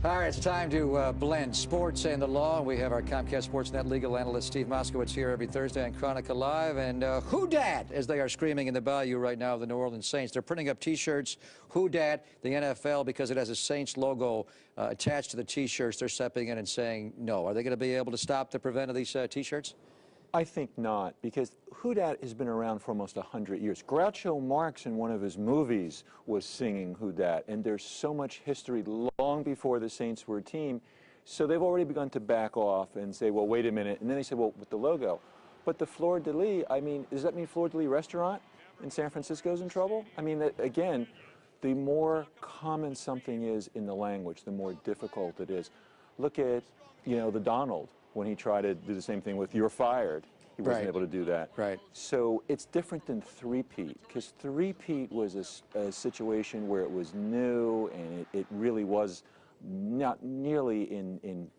All right, it's time to blend sports and the law. We have our Comcast Sportsnet legal analyst Steve Moskowitz here every Thursday on Chronicle Live. And who dat, as they are screaming in the bayou right now of the New Orleans Saints. They're printing up T-shirts, who dat, the NFL, because it has a Saints logo attached to the T-shirts. They're stepping in and saying no. Are they going to be able to stop the prevent of these T-shirts? I think not, because who dat has been around for almost 100 years. Groucho Marx in one of his movies was singing who dat, and there's so much history long before the Saints were a team, so they've already begun to back off and say, well, wait a minute, and then they say, well, with the logo. But the Fleur de Lis, I mean, does that mean Fleur de Lis restaurant in San Francisco is in trouble? I mean, again, the more common something is in the language, the more difficult it is. Look at, the Donald. When he tried to do the same thing with "you're fired," he wasn't able to do that. Right. So it's different than three-peat, because three-peat was a situation where it was new and it really was not nearly in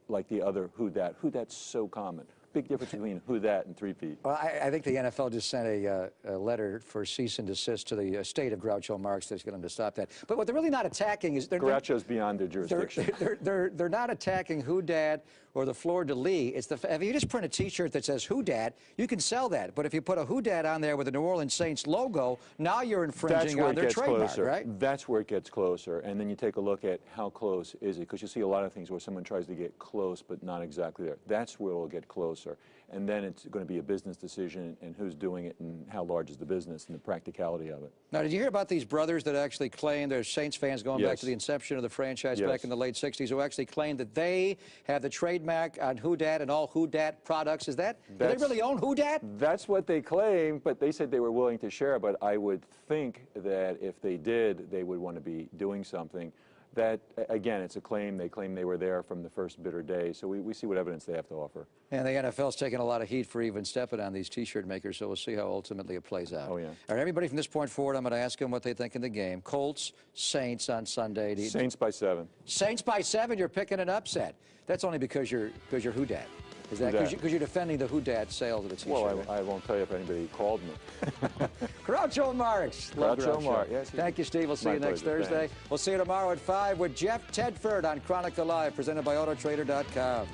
like the other who dat. Who dat's so common. Big difference between who dat and three-peat. Well, I think the NFL just sent a letter for cease and desist to the state of Groucho Marx that's going to stop that. But what they're really not attacking is Groucho's beyond their jurisdiction. They're not attacking who dat or the Fleur de Lis. It's if you just print a T-shirt that says who dat, you can sell that. But if you put a who dat on there with the New Orleans Saints logo, now you're infringing on their trademark, right? That's where it gets closer. And then you take a look at how close is it, because you see a lot of things where someone tries to get close but not exactly there. That's where it'll get closer. And then it's going to be a business decision and who's doing it and how large is the business and the practicality of it. Now, did you hear about these brothers that actually claim they're Saints fans going back to the inception of the franchise back in the late 60s, who actually claimed that they have the trademark on who dat and all who dat products? Do they really own who dat? That's what they claim, but they said they were willing to share. But I would think that if they did, they would want to be doing something. That, again, it's a claim. They claim they were there from the first bitter day. So we see what evidence they have to offer. And the NFL's taking a lot of heat for even stepping on these T-shirt makers, so we'll see how ultimately it plays out. Oh, yeah. All right, everybody from this point forward, I'm going to ask them what they think in the game. Colts, Saints on Sunday. Saints by 7. Saints by 7, you're picking an upset. That's only because you're who dat. Is that because you're defending the who dat sales of the T-shirt? Well, I won't tell you if anybody called me. Groucho Marx. Groucho Marx. Yes, thank you, Steve. We'll see you next Thursday. Thanks. We'll see you tomorrow at 5 with Jeff Tedford on Chronicle Live, presented by Autotrader.com.